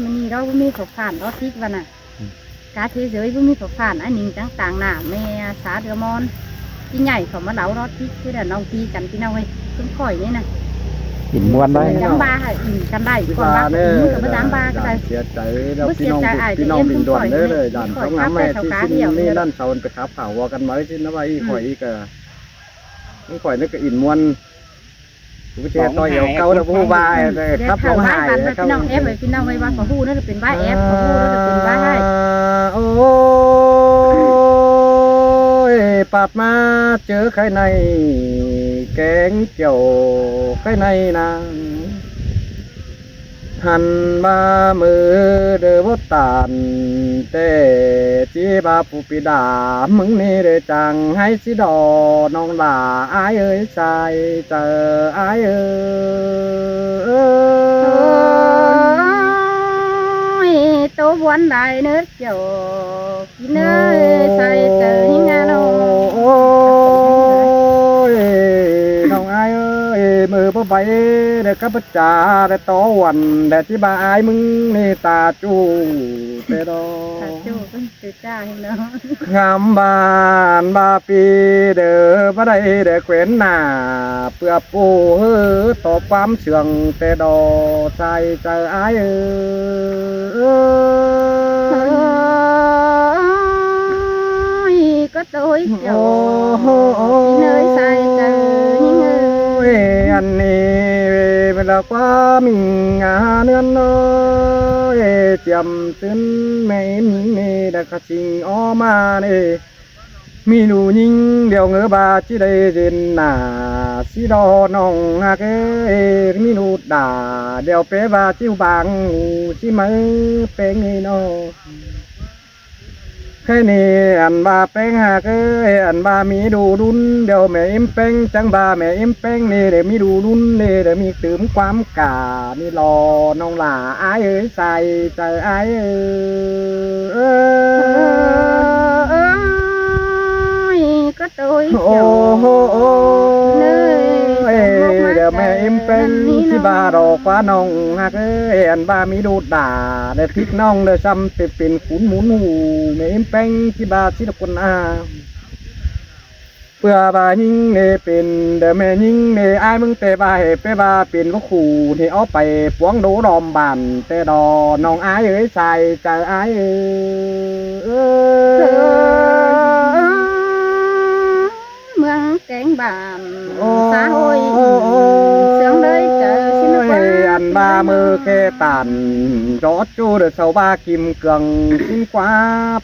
มันนี่เรามีผกผ่านเราทิกวันน่ะกาthế giớiมีผกผ่านอันนี้ต่างๆหน้าแม่สาเดือมอนที่ใหญ่ของมาเหลาเราทิกคือเดี๋ยวน้องตีกันพี่น้องเอ้ยขึ้นข่อยนี่น่ะกินม้วนได้ จำบาค่ะกันได้ก่อนว่ามึงกับมาจำบาก็ได้ เสียใจแล้วพี่น้องดินด่วนเลยด่านต้องน้ำแม่ที่ชิ้นนี่ด้านเสาไปขับเผาวัวกันไว้ที่น้ำไว้ข่อยอีกนี่ข่อยนี่ก็อินมวนกูเจอต่อยเหี่ยวเก่าแล้วผู้บายครับร้องไห้พี่น้องเอฟเลยพี่น้องไว้ว่าขอฮู้นั่นจะเป็นบ้าเอฟขอฮู้นั่นจะเป็นบ้าให้โอ้ยปัดมาเจอใครในแกงเจียวใครในนางหันมามือเดือบตานเตจีบาปูปิดามึงนี่เดือจังให้สิดอน้องหลาอายเอ้ยใจเจออายเอ้ยโตวันใดเนื้อเจียวกินเนื้อใส่เจอหิ้งงาโนมือพ่อใบเด็กกับจ่าเด็กโตวันเด็กที่บ้าอายมึงนี่ตาจูเตดอตาจูเป็นตื่นจ้าเห็นเนาะงามบานบาปีเด้อบ่ได้เด็กเขวนหน้าเพื่อปูตอบความเชื่องเตดอใจใจอายก็ตัวเจ้าที่เนยใส่เจอหิ้งอันนี้เวลาความงานเนื้อน้อยเจียมซึ้งไม่มีดักสิ่งออกมาเนี่ยมีหนูยิงเดียวเงือบาจีได้เดินหน้าสีดอน้องฮักมีหนูด่าเดียวเป๊บาจิ้วบางชิมือเป็นไงน้อแค่นี้อันบาเป้งหากอันบามีดูดุนเดี๋ยวแม่อิมเป้งจังบาแม่อิมเป้งนี่เดี๋ยวมีดูดุนนี่เดี๋ยวมีตื่มความกานี่รอน้องหลาอายเอ้ยใส่ใจอายก็ตัวโอ้โหเดี๋ยวแม่อิมเป็นที่บาดอกว่าน้องฮักอันบามีดูด่าเดี๋ยวพริกน้องเดี๋ยวซ้ำเป็นขุนหมุนหูแม่อิมเป็นที่บาที่ตะคนอาเพื่อบายิงเนเป็นเดี๋ยวแม่ยิงเนอายมึงเตะบาเหเปบาเป็นก็ขู่ที่เอาไปปวงโดดอมบานเตะดอน้องอายเอ้ยใส่ใจอายเมืองแกงบานสาโอยเสียงเลยเจอชิมว่าอันบามือแค่ตันรอจูเดือดเสาบากิมเกลืองชิมกว่า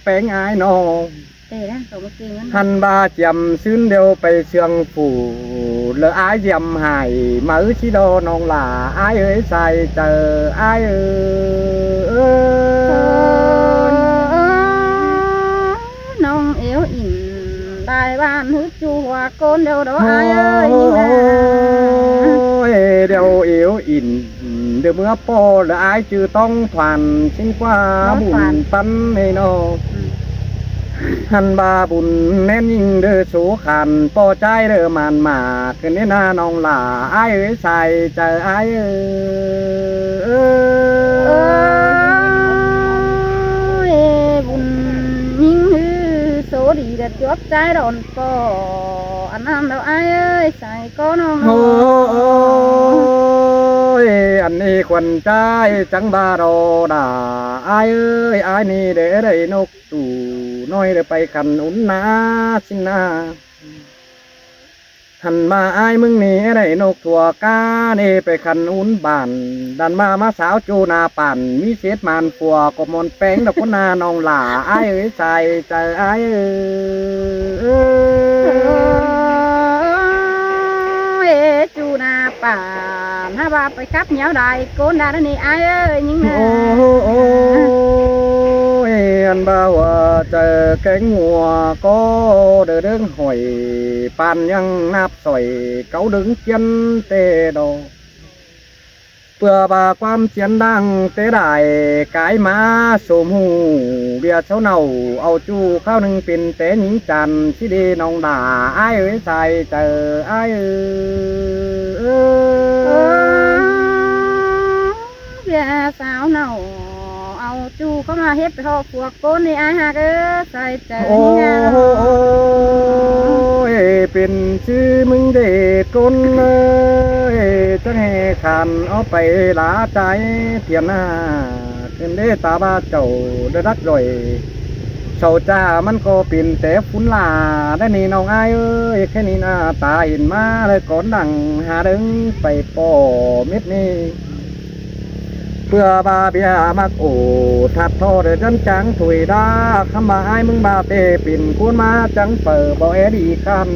แป้งอายน้องเต้นะตัวเมื่อกี้นั้นหันบาเจียมซื้นเดียวไปเชียงphủเลออายเจียมหายมาชิโดน้องหล่าอายเอ้ยใส่เจออายน้องเอวอิ่มได้บ้านฮึจูหัวโกนเดียวดอกอายเอ้ยเดียวเอวอิ่มเดี๋ยวเมื่อปอและอายจือต้องผ่านชิงกว่าบุญปันให้น้องหันบาบุญแน่นยิ่งเด้อสูขันปอใจเด้อมันมาขึ้นในหน้าน้องหล่าอายเอ้ยใส่ใจอายบุญยิ่งฮือโสดีเด็ดยศใจดอนปออันนั้นเราอายเอ้ยใส่ก็น้องอันนี้ควันใจจังบาโรดาอายเอ้ยอายนี่เด้ได้นกตู่น้อยเด้ไปขันอุ่นนาสินาหันมาอายมึงนี่ได้นกถั่วกาเน่ไปขันอุ่นบานดันมาสาวจูนาปั่นมีเศษมันปัวกบมอนแป้งดอกนาน้องหล่าอายเอ้ยใส่ใจอายจูนาป่าถ้าว่าไปกับเหนียวใดโกนดานี่อายเอ้ยยิ่งนะอันบ่าวเจอแกงหัวก็เดินหอยปานยังนับสอยเก้าดึงเจียนเตดอเพื่อบาความเจียนดังเตได้กายมาสมหูเบียเช้าเนาเอาจูข้าวหนึ่งเป็นเตหญิงจันสิดีน้องด่าอายเอ้ยใส่เจออายเบียสาวเนา เอาจูเข้ามาเฮ็ดไปหอกพวกโกนในอายหากใส่ใจ โอ้ยเป็นชื่อมึงเด็กคนเอ้ยจะให้ขันเอาไปลาใจเทียนหน้าเป็นเดตาบาเจ้าได้รักรอยเจ้าจ้ามันก็เป็นแต่ฝุ่นลาได้นี่น้องอายเอ้ยแค่นี้หน้าตาเห็นมาเลยก่อนดังหาดึงไปป่อเม็ดนี้เพื่อบาเบียมักโอทัดทอเดจนจังถุยดาคำมาอายมึงบาเตปิ่นกูนมาจังเปิดบ่แอดีกัน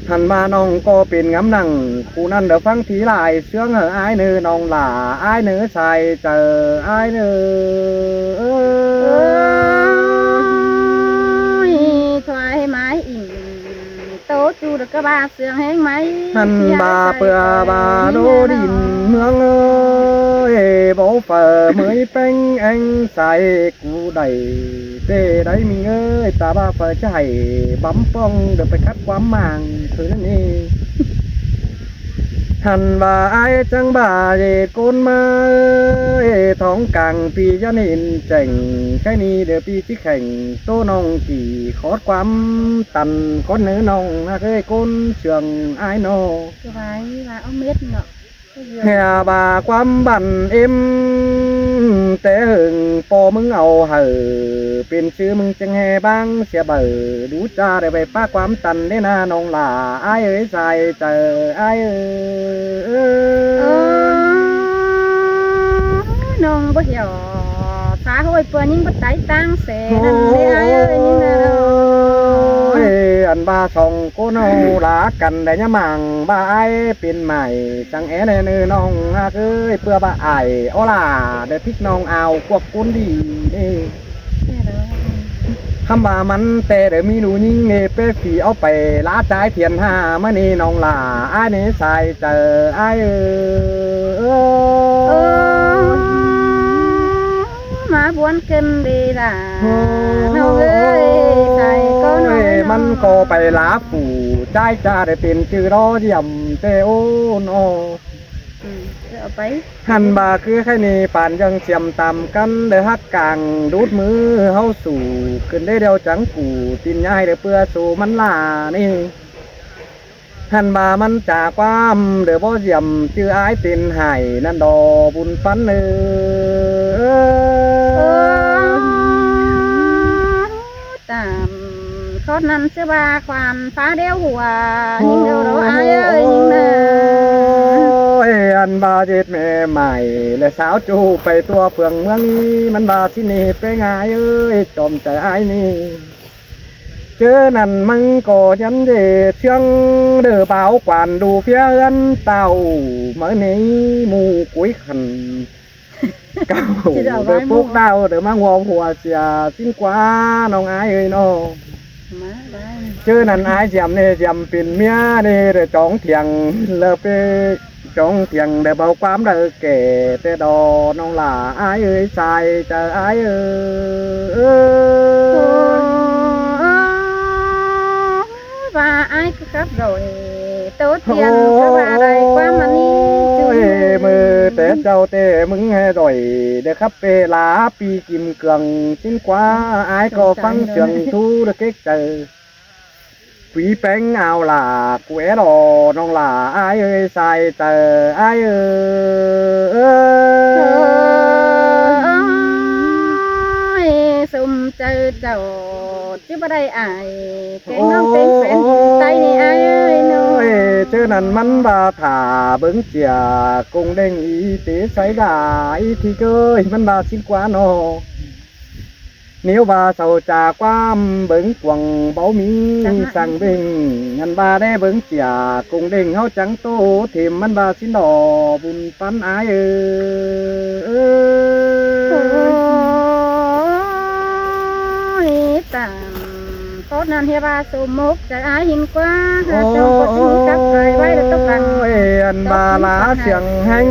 หันมาน้องก็เป็นงำนังคู่นั้นเดี๋ยวฟังทีลายเชื่องเหออายเนื้อน้องหล่าอายเนื้อใส่เจออายเนื้อ ถวายไม้อิ่มโตจูดกระบาเสืองแห้งไหม หันบาเปื่อบาโดดินเมืองเอ้ยบ่เปิดเมยเป็งเอ็งใส่กูได้เต้ได้มีเอ้ยตาบาเปิดใจบั๊มป้องเดี๋ยวไปคัดความมางคือนั่นเองหันบาไอายจังบาเยดโกนมาเอ้ยท้องกลางปียะนินเจ๋งแค่นี้เดี๋ยวปีที่แข่งโตน้องกี่ขอดความตันก้นเนื้อน้องนะเคยโกนเชื่องไอายโน ถวายว่าเอาเม็ดเนาะ เฮียบาความบันเอ็มแต่หึงปอมึงเอาเหอเป็นชื่อมึงจังแฮบ้างเสียเบอดูจ้าได้ไปป้าความตันได้นาน้องหล่าไอายเอ้ยใส่เจอไอายเอ้ย น้องบ่เหี่ยวสาห้อยเปื่อนยิ่งบ่ไตตั้งเสนั่นนี่ไอ้เอ้ยยิ่งน่ะ โอ้ยอันบาสองกูน้องลากันได้ยะมังบาไอเป็นใหม่จังแอในเนื้อน้องฮะเคยเพื่อบาไอโอล่าได้พริกน้องเอาควบกุนดีนี่ คำว่ามันแต่เดี๋ยวมีหนูยิงเนเป้ฝีเอาไปลาใจเทียนห้ามื่อนี้น้องหล่าไอ้ายนี่ใส่เจอไอ้ายมาบวนเกินดีล่ะน้องเอ้ยใส่ก็น้อย มันก็ไปลาปู่ใจจ้าได้เป็นชื่อรอเยี่ยมเตโอนอ เอาไป หันบาคือแค่นี้ป่านยังเสียมตามกันได้ฮักกลางดูดมือเฮาสู่ขึ้นได้เดียวจังกูตินย้ายได้เพื่อสู่มันลานี่หันบามันจากความเดี๋ยวบ่เยี่ยมชื่ออ้ายตินไห้นั่นดอบุญปันเนื้ตามทอดนั้นเสื้อว่าความฟ้าเดียวหัวยิ่งเอาเราไอ้เอ้ยยิ่งน่ะ อันบาเจ็ดแม่ใหม่และสาวจูไปตัวเปลืองเมืองนี้มันบาที่นี่ไปง่ายเอ้ยจอมใจไอ้นี่เจอนั่นมึงก็ยันเดเชียงเดือเปล่ากวานดูเพียนเต่าเมื่อนี้หมูกุ้ยขันเก่าเดือพวกดาวเดือมังวอหัวเสียสิ้นกว่าน้องไอ้เอ้ยน้องเจอนั่นไอ้เจียมเนี่ยเจียมเป็นเมียเนี่ยเดือจ้องเถียงเลิกไปจ้องเถียงเดือเบาความเดือแก่แต่ดอน้องหล่าไอ้เอ้ยใส่เจอไอ้เอ้ย ว่าไอ้ก็ครับrồi tốt tiềnก็ว่าอะไรความมันนี่จุย มือแต่เจ้าแต่มึงให้ร่อยเด้อครับเวลาปีกิมเกลืองสิ้นกว่าไอ้ก็ฟังเสียงทูเด็กเจอปีแป้งเอาล่ะกูแอดอน้องล่ะไอ้เอ้ยใส่เจอไอ้เอ้ย สุ่มเจอเจ้าchứบ่ได้อายแกงน้องเป็นแฟนใจนี่อายเอ้ยน้อย เจอนั่นมันบาถาเบิ้งเจียกงเด้งอีเตใส่ดาอีที่เกยมันบาสิ้นกว่าโนเนียวบาเศร้าจากความเบิ้งกวงเบามีสั่งเบ่งงันบาได้เบิ้งเจียกงเด้งเฮาจังโตเทมมันบาสิ้นดอบุญปันอายเอ้ย ตามโคตรนั้นเฮียบาสมมุกจะอายหินกว่าหาเจ้าก็ถึงจับไว้ไว้แล้วตกกัน อันบาลาเสียงแห้ง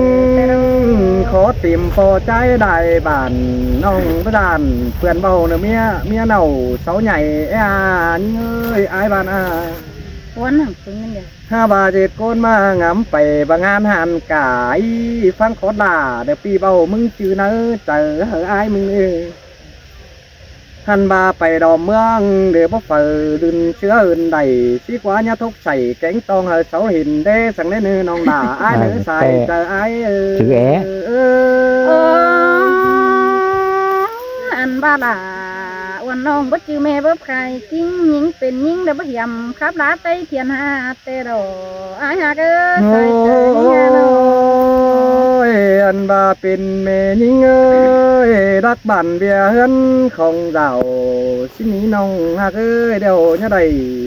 ขอติมพอใจได้บ้านน้องประดานเพื่อนเบาเนื้อเมียเน่าเสาใหญ่นี่เอ้ยอายบ้านอา quấn hàng xuống lên được 5 บาท7คนมางำไปบางงานหันกายฟังขอด่าเดี๋ยวปีเบามึงจือเนอเจอเหออายมึงหันบาไปดอมเมืองเดี๋ยวบ่เฟิดึนเชื้ออื่นใดสิกว่าญาทุกใส่แกงตองเหอเสาหินเด้สังเด้นือน้องด่าอายเนื้อใส่เจออาย chữ é ăn ba làวันน้องบ่จือแม่บ่ใครจริงหญิงเป็นหญิงแล้วบ่ยำครับลาเต้เทียนหาเตโดอายหากโอใส่เจอนี่เนาะ ้ยอันบาเป็นแม่ยิงเอ้ยรักบ้านเบียเฮือนของเราสิหนี้น้องหากเอ้ยเดี๋ยวเนี่ยใด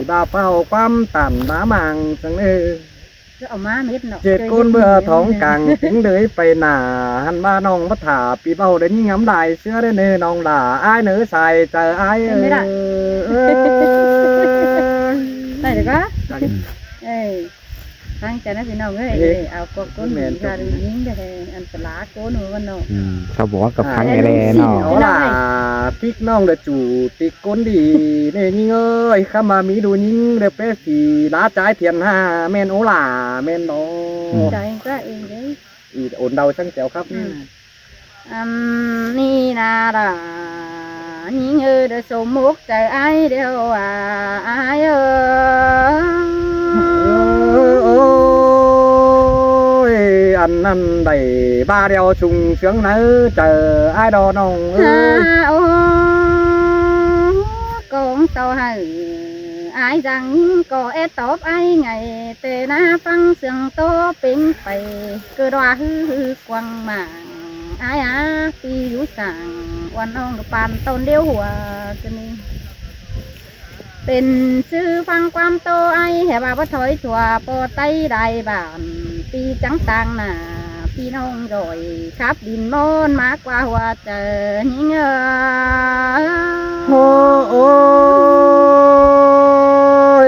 บาเฝ้าความตันบามังสังcứ ở má mít nọ เจ็ดคนเบื่อท้องกังถึงเลยไปหนาหันมาน้องมาถาปีเบาเด่นงำได้เสื้อได้เนน้องด่าอ้ายเนื้อใส่เจออ้ายnày được á ê thằng cha nó bị nồng ấy ao có mình ra đi giếng đây ăn sả lá cố nữa con nọ เขาบอกว่ากับพังอะไรเนาะ เอาล่ะติ๊กน้องเดจูติ๊กก้นดีเนี่ยยิงเอ้ยข้ามามีดูยิงเดเปสีล้าใจเทียนห้าแม่นโอล่าแม่นโอ trời có yên đấy อีโอนเดาช่างแจ๋วครับ ni na là những người đã số một trời ai đều ai ơi โอ้ยอันนั้นได้บ้าเดียวชุงเสียงเนื้อเจอไอ้ดอน้องเอ้ย ô con tàu hừ ai rằng có ép tốt ai ngày tê na phăng sương tô pin phải cơ đoa hư quăng màng ai á pi vũ sàngวันน้องกับปานต้นเดียวหัวจะมีเป็นชื่อฟังความโตไอแห่บาว่าถอยถั่วปอไตได้บ้านปีจังตังน่ะพี่น้องรอยครับดินมอนมากกว่าหัวเจอยิ่งโอ้โอ้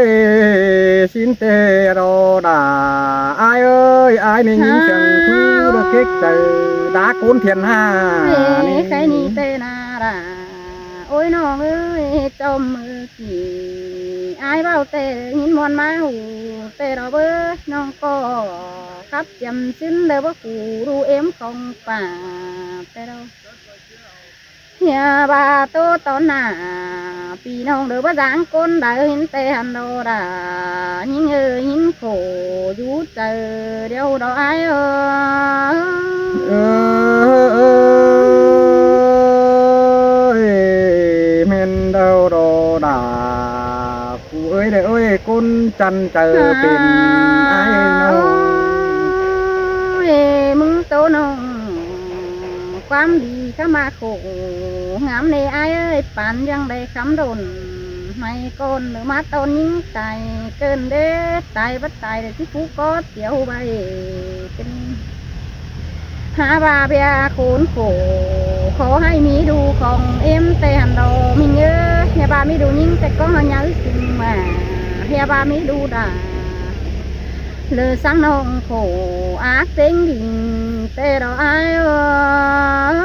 ยสินเตโรดาไอ้เอ้ยไอ้นี่ยิงเสียงทูดเก๊กเจอđá cuốn thiền hà cái ni tê na ra ôiน้องเอ้ยจมมือกี่ไอ้เบาเตหินมอนมาหูเตเราเบ้อน้องก็ครับจำสิ้นเด้อบ่กูดูเอ็มของป่าเตเราเฮียบาโตตอนหน้าพี่น้องเด้อบ่จางคนได้เห็นเตหันโดดายิ่งเอ้ยยิ่งโขอยู่เจอเดี๋ยวดอกไอ้เอ้ยเมนเดาโดดาผู้เอ้ยเด้อเอ้ยคนจันเจอเป็นไอ้น้องมึงโตน้องความดีเข้ามาโขงามในไอ้เอ้ยปานยังได้คำโดนไม่ก้นหรือมาต้นยิ่งตายเกินเด้ตายบัดตายเลยที่ผู้ก็เสียวใบเป็นหาบาเบียโขนโขขอให้มีดูของเอ็มแต่หันโดมิเยอะเฮียบามีดูยิ่งแต่ก็หันยัยสิ่งมาเฮียบามีดูด่าlời sáng nông khổ ác tính đình tê đó ai ơi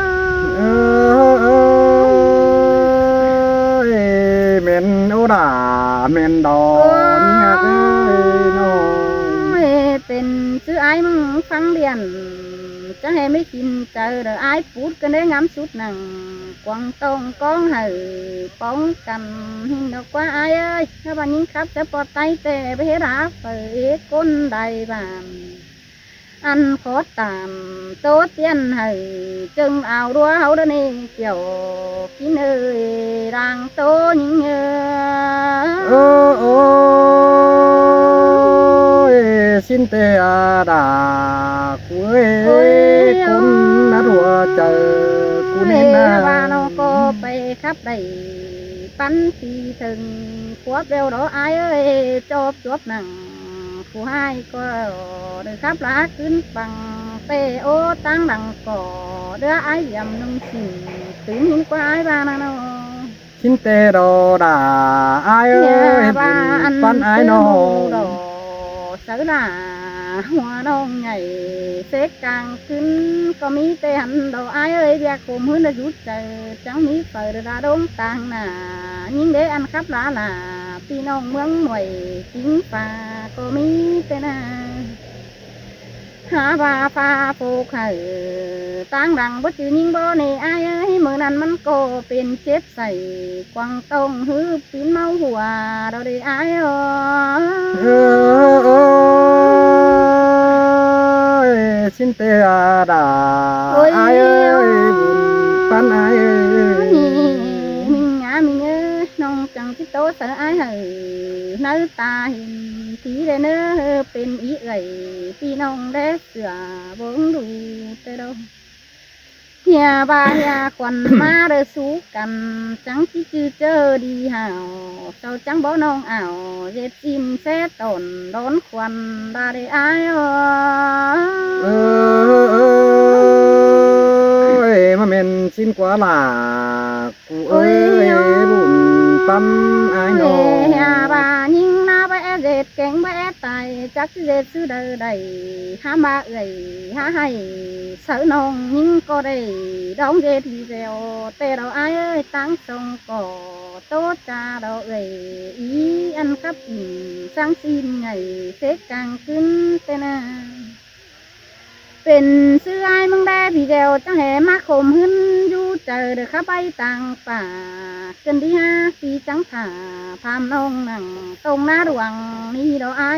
men ô đà men đò nhạc ơi nó เป็นชื่อไอ้มึงฟังเรียนจะให้ไม่กินเจอเด้อไอ้พูดกันได้งามสุดหนังกวางตรงก้องหือป้องกันหินดอกว่าไอ้เอ้ยถ้าวันนี้ครับจะปลอดใจแต่ไปเฮ็ดหาเปิดก้นใดบ้านอันขอตามโตเตียนหือจึงเอาดัวเฮาเด้อนี่เกี่ยวกินเอ้ยร่างโตยิ่งxin tê đà cuối con nát rùa chờ cu nênว่าน้องก็ไปครับได้ปั้นทีถึงควบเร็วดอกไอ้เอ้ยจบหนังผู้ให้ก็เดือครับลาขึ้นฟังเตโอตั้งดังก่อเดือไอ้ยำนุ่งสิ่งตื่นหินกว่าไอ้บ้านน้อง xin tê đò đà ai ơiปั้นไอ้น้องsở là หัวน้องใหญ่เสกกลางขึ้นก็มีแต่หันดอกอ้ายเอ้ยอยากข่มหืนได้หยุดใจจังมีเปิดดาดงต่างหน้ายิ่งเด้อันขับลาลาพี่น้องเมืองหน่วยจริงป่าก็มีแต่นาหาว่าฟ้าโปกให้ต่างดังบ่จือยิ่งบ่ในอ้ายเอ้ยมื้อนั้นมันก็เป็นเจ็บใส่กวางต้องหือปีนเมาหัวเราได้อ้ายเอ้ เออสินเตอาดาอายเอ้ยบุญปันอายเอ้ย mình ngã mình ơi nông chẳng thích tố sợ ai hở nơi ta hình tí để nơ bên ý gầy phi nông để sửa vốn đủ tới đâu nhà ba nhà quần ma đỡ sú cầm trắng chỉ chư chơ đi hào sao trắng bó nông ảo dệt chim sẽ tổn đón quần ta để ai ơi mà mình xin quá là cụ ơi buồn tâm ai nọ nhà bà nhưng na bé dệt cánh bé tài chắc dệt sư đời đầy há ma gầy há hay sợ nông nhưng có đây đóng dệt thì dèo tê đầu ai ơi tăng sông cỏ tốt cha đầu gầy ý ăn cắp sang xin ngày xếp càng cứng tê na เป็นซื้อไอ้มึงได้พี่เดียวจังแห่มาข่มหึนอยู่เจอเด้อข้าไปต่างป่าเกินที่5 ปีจังผ่าพามน้องนั่งตรงหน้าดวงนี่ดอกไอ้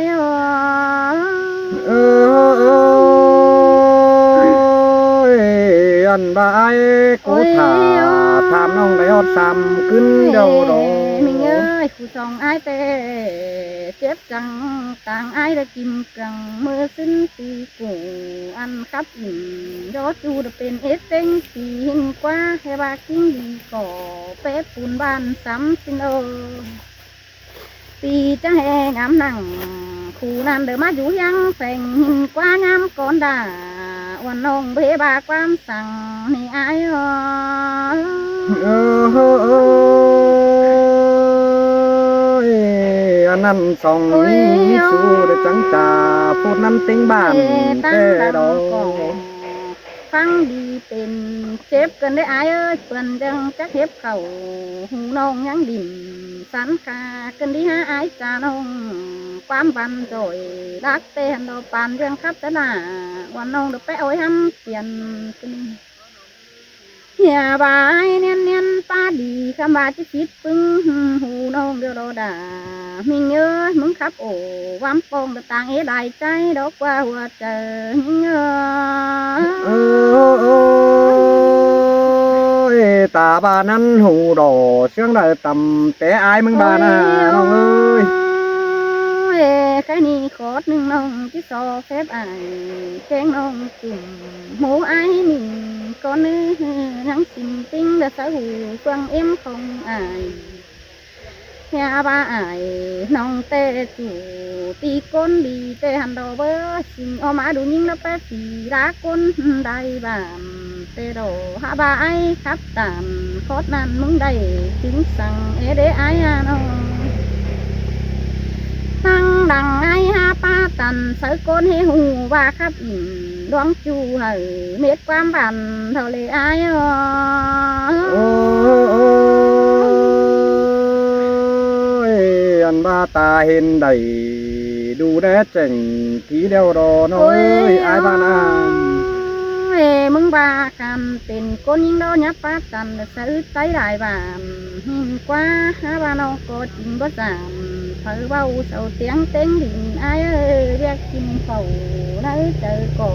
อันบ่ายกูถาถามน้องได้ฮอด3ขึ้นเดียวดอก mình ơi khu sòng ai tê chép chẳng tàng ai đã kim cẳng mưa xin tì củ ăn khắp ỉn gió chu được bên hết tên thì hình qua hay ba kinh đi cỏ phép phun ban sắm xin ơi vì chẳng hề ngắm nặng khu nan đỡ má rú yang phèn hình qua ngắm con đàวันนองเบบาความสั่งนี่อายอันนั้นส่องนิ่งสู้ได้จังจ่าพูดน้ำติ้งบ้านแต่ดอก ฟังดีเป็นเจ็บกันได้อายเอ้ยเปิ้นจังจักเฮ็บเข่าหูน้องยังดิ่มสันคากันดีหาอายจาน้องความบันโดยรักเต้นดอกปานเรื่องครับตะนาวันน้องดอกไปเอาไว้ห้ำเปลี่ยนกันเฮียบายเนียนเนียนป้าดีคำว่าจะคิดปึ้งหูน้องเดียวเราด่ามิงเอ้ยมึงขับโอ้วามปองตะต่างเอ๋ได้ใจดอกว่าหัวเจอมิงเอ้ย ตาบานั้นหูดอเชื่องได้ต่ำแต่อายมึงบานะน้องเอ้ย cái ni khót nương nông chứ so phép ai kén nông cùng mũ ai mình con nữ nắng xinh tinh là xã hội quăng em không ai nhà ba ai nông tê chủ ti con đi tê hành đồ bơ xin ô má đủ nhưng nó bé thì đá con đầy bàn tê đồ hạ ba ai khắp tàn khót nan mừng đầy chứng sang ế để ai nông năng đằng ai ha pa tần sở côn hay hù và khắp ỉn đoán chu hở miết quan bản thầu lệ aiอันบ้าตาเห็นได้ดูแลเจ๋งทีเดียวรอน้อยอายบ้านอ่าน มึงบากันเป็นคนยิงดอยับปาตันซื้อใจได้บานหินกว่าหาบ้านน้องก็จริงบ่จามเผอเบาเสาเสียงเต็งดินอายเรียกกินเฝ้าในเจอก่อ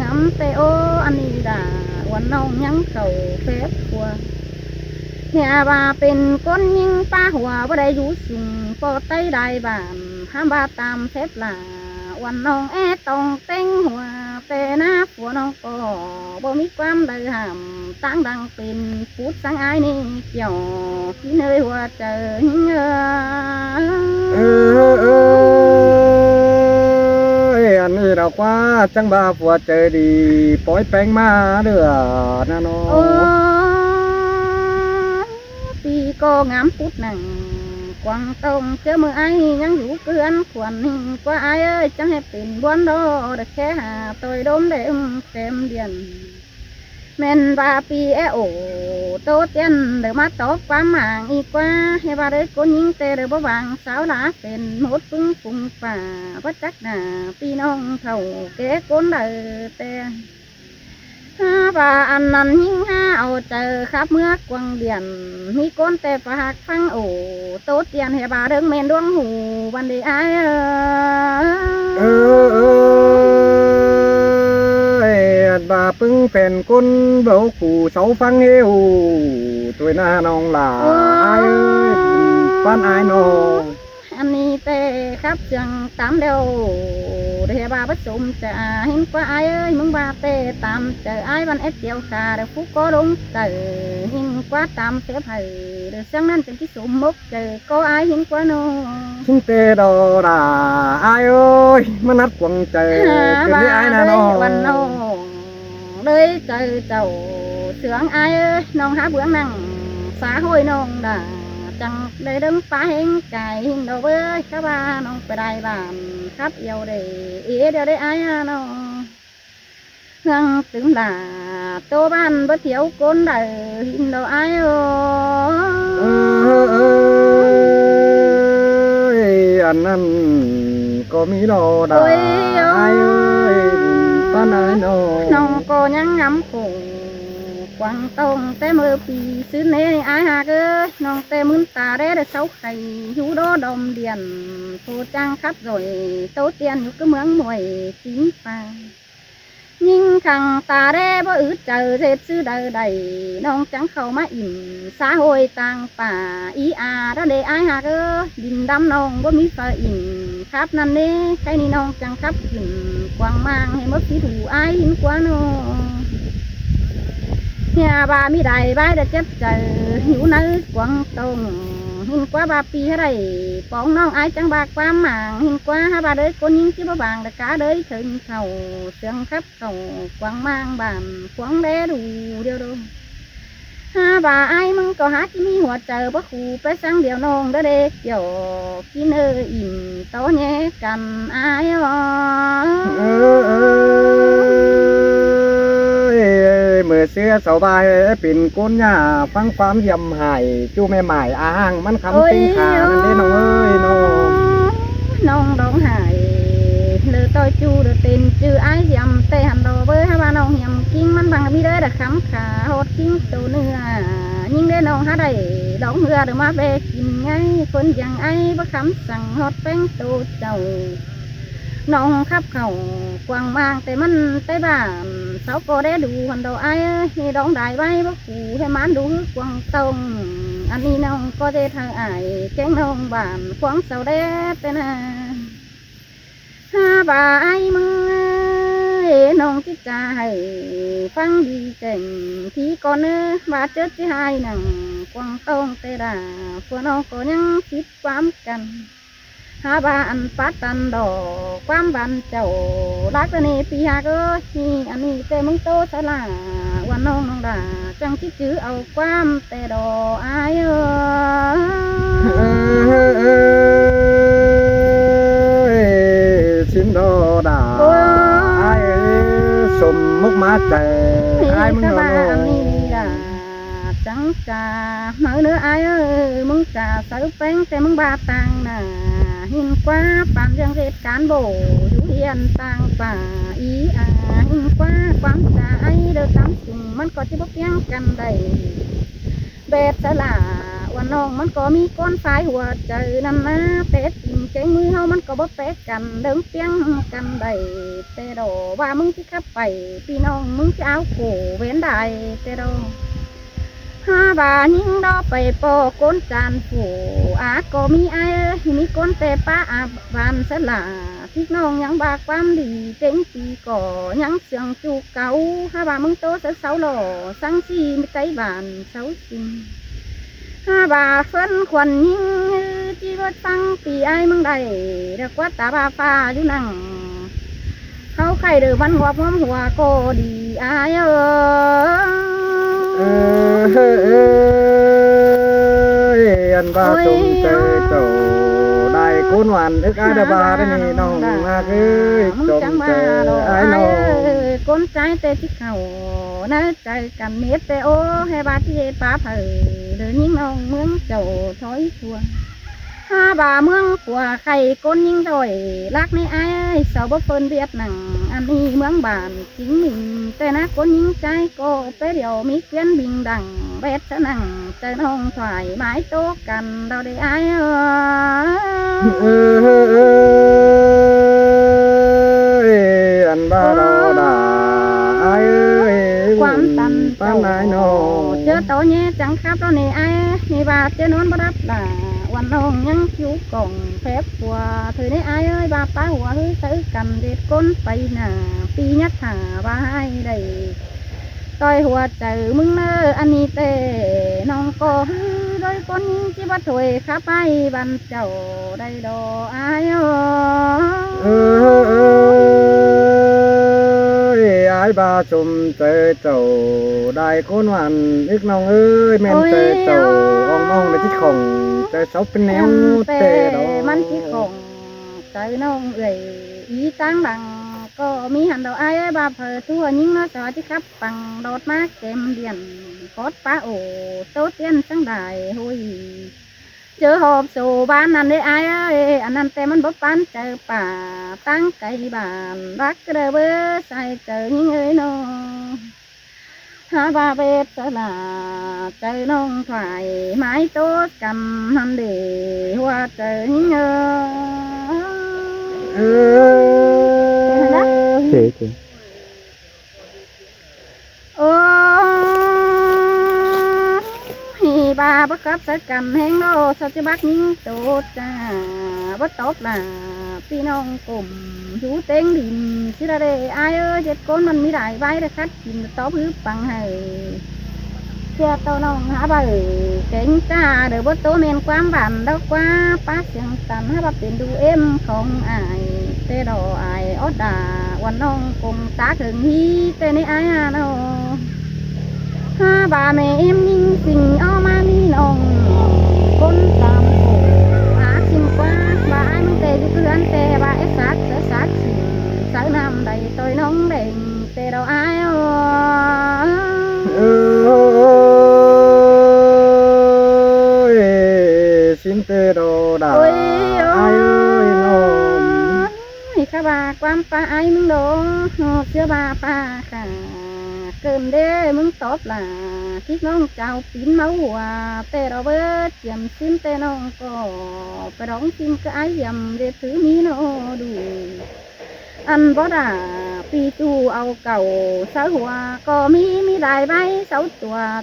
งำแต่โออันนี้ด่าวันน้องยังเข่าแฟบหัวเนี่ยว่าเป็นคนยิงป้าหัวบ่ได้อยู่สูงก็ไต้ได้บานห้ามบาตามแฟบลาวันน้องต้องเต็งหัวแต่หน้าผัวน้องก็บ่มีความได้ห้ามตั้งดังเป็นพูดสังอายนี่เกี่ยวที่เนยหัวเจออันนี้เรากว่าจังบาผัวเจอดีปล่อยแป้งมาเด้อนะน้อง ปีก็งามพุดหนังค กวางตรงเจอมือไอ้ยังอยู่เกลือนขวัญหิงกว่าไอ้เอ้ยจังให้เป็นบ้วนดอได้แค่หาตัวดมได้เต็มเดียนแม่นว่าปีโอโตเตียนเดี๋ยวมาตบความหมางอีกว่าให้ว่าเด้คนยิงเตะเดี๋ยวบ่วางสาวหลาเป็นหมดปึ้งปุงป่าบ่จักหน้าพี่น้องเท่าแก่คนเด้อแต่ว่าอันนั้นยิ่งเอาเจอครับเมื่อกวางเดียนมีก้นแต่ปากฟังโอโตเตียนให้บาเดิงเมนดวงหูวันดีไออันบาปึ้งเป็นคนเบาขู่เสาฟังเฮวตัวหน้าน้องหลาไอ้ป้านไอ้น้อง อันนี้แต่ครับจังตามเดียวเดี๋ยวบาผสมจะเห็นกว่าไอ้เอ้ยมึงบาเตะตามเจอไอ้วันเอ็ดเดียวขาเดี๋ยวฟุกก็ลงเจอหินกว่าตามเสือไผ่เดี๋ยวสังนั้นเป็นที่สมมกเจอก็ไอ้หินกว่าโน ชิงเตดอดาไอ้เอ้ยมานัดกวงเจอเป็นนี่ไอ้นะน้อง วันโนเลยเจอเจ้าเสืองไอ้เอ้ยน้องหาเบื้องนั่งสาห้อยน้องด่าจังได้ดึงปลาเฮงไก่หินดอกเว้ยข้าบ้านน้องไปได้บ้านครับเอียวได้เอ๋เดี๋ยวได้ไอ้น้องเฮืองถึงหลาโตบ้านบ่เที่ยวก้นได้หินดอกไอ้เออันนั้นก็มีดอดาไอ้เอ้ยป้านไอ้น้อง น้องก็ยังงำคงกวางตรงแต่มือปีซื้อเนยอายหากเอ้ยน้องแต่มึนตาได้เสาไข่อยู่ดอดมเดียนโทจังครับrồiโตเตียนอยู่ก็เมืองมวยสิงป่ายิ่งขังตาได้บ่อึดเจอเสร็จซื้อใดใดน้องจังเข้ามาอิ่มสาหอยต่างป่าอีอาระเดอายหากเอ้ยดินดำน้องบ่มีฟ้าอิ่มครับนั่นเน่ใครนี่น้องจังครับขึ้นกวางมางให้มดสีถูอายหินกว่าน้องเนี่ยบามีได้บายได้เจ็บใจหิวนึกกวางตรงหินกว่าบาปีอะไรปองน้องไอ้จังบากความหมางหินกว่าฮาบาเด้คนยิงที่บ่บางแต่กาเด้ถึงเข่าเสียงครับเข่ากวางมางบานกวางแดดูเดียวดูฮาบาไอ้มึงก็หาที่มีหัวเจอบ่ขู่ไปสั่งเดียวน้องเด้อเด็กเดี๋ยวกินอิ่มโตแย่กันไอ้เมื่อเสื้อสบายเป็นก้นหญ้าฟังความยำหายจูแม่หมายอ้างมันคำติงขานั่นเด้น้องเอ้ยน้องน้องร้องไห้เลยtôi chu được tiền chứ ai dầm tê hành đồ với hai ba nông nhầm kinhมันบังมีได้แต่ขำขาหดกิ้งตัวเนื้อยิ่งได้น้องหาได้ดอกเรือเดี๋ยวมาเบกินไงคนอย่างไอ้บ่ขำสั่งหดแป้งตัวเจ้าน้องขับเข่ากวางมางแต่มันใต้บ้านเสาโกได้ดูหันดอกไอ้ให้ดองได้ไว้บ่ขู่ให้มันดูกวางตรงอันนี้น้องก็ได้ทางไอ้แจ้งน้องบ้านควงเสาได้เป็นฮาบาไอ้มึงน้องที่ใจฟังดีเก่งที่ก่อนเนื้อบาเจอที่ให้หนังกวางตรงเตดาพวกน้องก็ยังคิดความกันฮาบาอันปัดตันดอกความบันเจ้ารักนี่ปีหาก็ที่อันนี้แต่มึงโตสลาวันน้องน้องดาจังคิดจื้อเอาความแต่ดอกไอ้ชินโดดาไอ้สมมุกมาใจไอ้มึงบ้าอันนี้ดาจังจ่าเมื่อเนื้อไอ้มึงจ่าใส่แป้งแต่มึงบาตังน่ะหินกว่าปานยังเหตุการณ์โบอยู่เฮียนต่างป่าอีอาหินกว่าความจ่าไอ้เดินตามสุ่มมันก็จะบกเพียงกันได้เบ็ดสลาวันน้องมันก็มีก้อนไฟหัวใจนั่นนะเป็ดจริงใจมือเฮามันก็บ่เป็ดกันเดิมเพียงกันได้แต่ดอว่ามึงที่ขับไปพี่น้องมึงจะเอาโขเว้นได้แต่ดอฮาบานิ่งดอไปปอก้นจานผูอาก็มีไอ้มีก้นแต่ป้าอาบานสลาพี่น้องยังบากความดีเจ๋งปีก่อยังเสียงจูเก่าฮาบามึงโตเสาหล่อสังสีไม่ใจบานเสาจริงฮาบาเฟินขวัญยิ่งจีบฟังปีไอ้มึงได้เด็กวัดตาบาฟ้าอยู่นั่งเขาใครเดือวันหัวพร้อมหัวก็ดีไอ้ อันว่าจมเจอเจ้าได้คนหวานอึกอายดาบาได้นี่น้องมาเอ้ย มึง จม จัง เจ มา อ ดอก อาย ไอ้ น้อง เอ้ยก้นใจแต่ที่เขานะใจกันเม็ดแต่โอ้ให้บาที่ป้าเผยเดินยิงน้องเมืองเจ้าถอยชัวห้าบาเมืองกว่าใครก้นยิงถอยรักในไอ้สาวบ่เฟินเวียดหนังอันนี้เมืองบานจริงมิงแต่นะก้นยิงใจก็ไปเดียวมีเกวียนบิงดังเวทนังเจอน้องถอยไม้โตกันเราได้ไอ้เอออันว่าเราด่าอายเอ้ย ความตัน ป้านายน้อง เจอโตเนี้ยจังครับเราเนี่ยไอ้นี่บาเจอนอนบ่รับด่าวันน้องยังคิวกล่องแผลปัวเธอเนี่ยไอ้เอ้ยบาป้าหัวเฮ้ยซื้อกันเด็ดก้นไปหน้าปีนัดหาบาให้ได้ต่อยหัวเจอมึงเนออันนี้เต้น้องก็ฮือโดยคนยิงที่ว่าถวยข้าไปบันเจ้าได้ดอไอ้เอ้ เอออายบาชมเจอเจ้าได้คนหวานอึกน้องเอ้ยแม่นเจอเจ้าอ่องมองในที่ของเจอเสาเป็นแนวเตะดอก มันที่ของใจน้องเอ๋ยอีตั้งดังก็มีหันดอกไอ้บาเผอทั่วยิ่งน้อยสอที่ขับปังโดดมาเกมเดียนกดป้าโอโตเตียนสังได้หุยเจอหอบสู่บ้านนั่นได้ไอ้เอ้ยอันนั้นแต่มันบ่ปานเจอป่าตั้งไก่บ้านรักเด้อเบ้อใส่เจอยิ่งเอ้ยน้องหาบาเบ็ดสลาใจน้องถ่ายไม้โต๊ะกำหันเดหัวใจยิ่งเอ้ เออ เจ๋เจ๋ โอ้ฮีบาบักกับสักกำแหงโลสัจบักยิ่งโตจ้าบัตบล่ะพี่น้องกลุ่มชูเต็งดินสิระเดอายเอ้ยเจ็ดคนมันมีหลายใบเลยคัดกินตบฮึบปังให้เจ้าเต้าน้องหาใบเก่งจ้าเดี๋ยวบัตโตเมนความบันดอกว่าป้าเสียงตันหาบัเป็นดูเอ็มของอายเตดออายอดดาวันน้องกงตาถึงฮีเตในอายโนห้าบาแม่เอ็มยิ่งสิ่งเอามามีน้องคนตามโผอาชิมกว่าบาไอ้มึงเตอยู่เพื่อนแต่บาเอสักเสือสักชิมสาวน้ำใดตัวน้องเด่งเตเราอาย เออสินเตโดดา ôi อายเอ้ยน้อง ôi các bà quan pa ai mừng đồ chưa bà pa cả cơm đê mừng tốt là thích nông chào tín máu hòa tê đó bớt chìm xin tê nông có phải đóng xin cái ái dầm để thứ mi nó đủ ăn bó đà pi tu ao cầu sáu hòa có mi đài bay sáu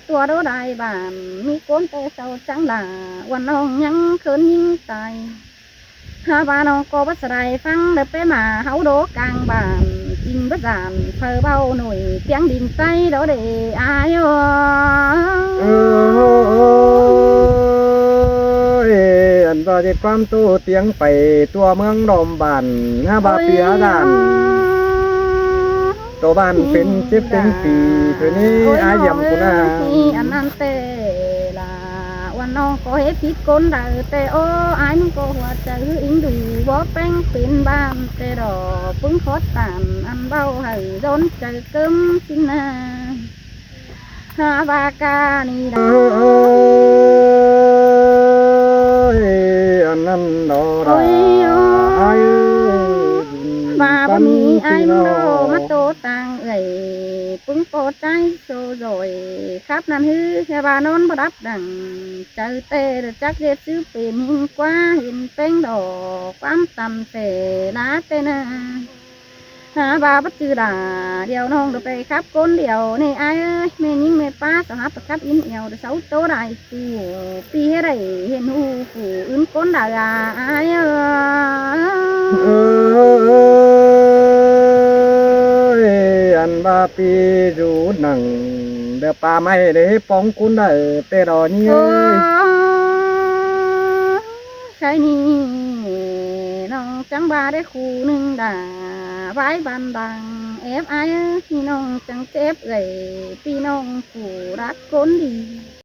tua đó đài bàn mi cuốn tê sáu trắng là quan nông nhắn khơn nhưng tài ha bàน้องก็บัสไรฟังเด็บไปมาเฮาโดกลางบ้านกินบัสานเฟอเบาหน่อยเสียงดินใจโดเดอาย เอออันว่าจะความโตเตียงไปตัวเมืองดอมบานหน้าบาเปียดานตัวบ้านเป็นเจ็บเป็นปีตัวนี้อายยำกูนะ อันนั้นเตลาวันน้องก็เฮ็ดผิดคนใดแต่โอ้อายมึงก็หัวใจคืออิงดูบ่แป้งเป็นบ้านแต่ดอกปึ้งขอตานอันเบาให้โดนใจเกิมสินะหาบากานี่ดา อันนั้นดอ โอ้ ราย อาย บาบ่มีไอ้มึงโดมาโตต่างเอ่ยปึ้งโปใจโซrồiครับนั่นฮือแค่บานอนบ่รับดังเจอเตะจักเด็ดซื้อเป็นหิงกว่าเห็นเป็นดอกความตำเตนาเตนาหาบาบัดจือด่าเดี๋ยวน้องเดี๋ยวไปครับก้นเดี๋ยวนี่ไอ้เอ้ยแม่ยิงแม่ป้าสหประครับอินเอวเดี๋ยวเสาโตได้กูปีให้ได้เห็นหูกูอื่นก้นด่าไอ้เอ้ย อันบาปีจูหนังเดปาไม่ได้ป้องคุณได้แต่ดอนี้ โอ้ใช่นี่น้องจังบาได้คู่หนึ่งด่าไว้บันดังเอฟไอพี่น้องจังเจ็บเลยพี่น้องผู้รักคนดี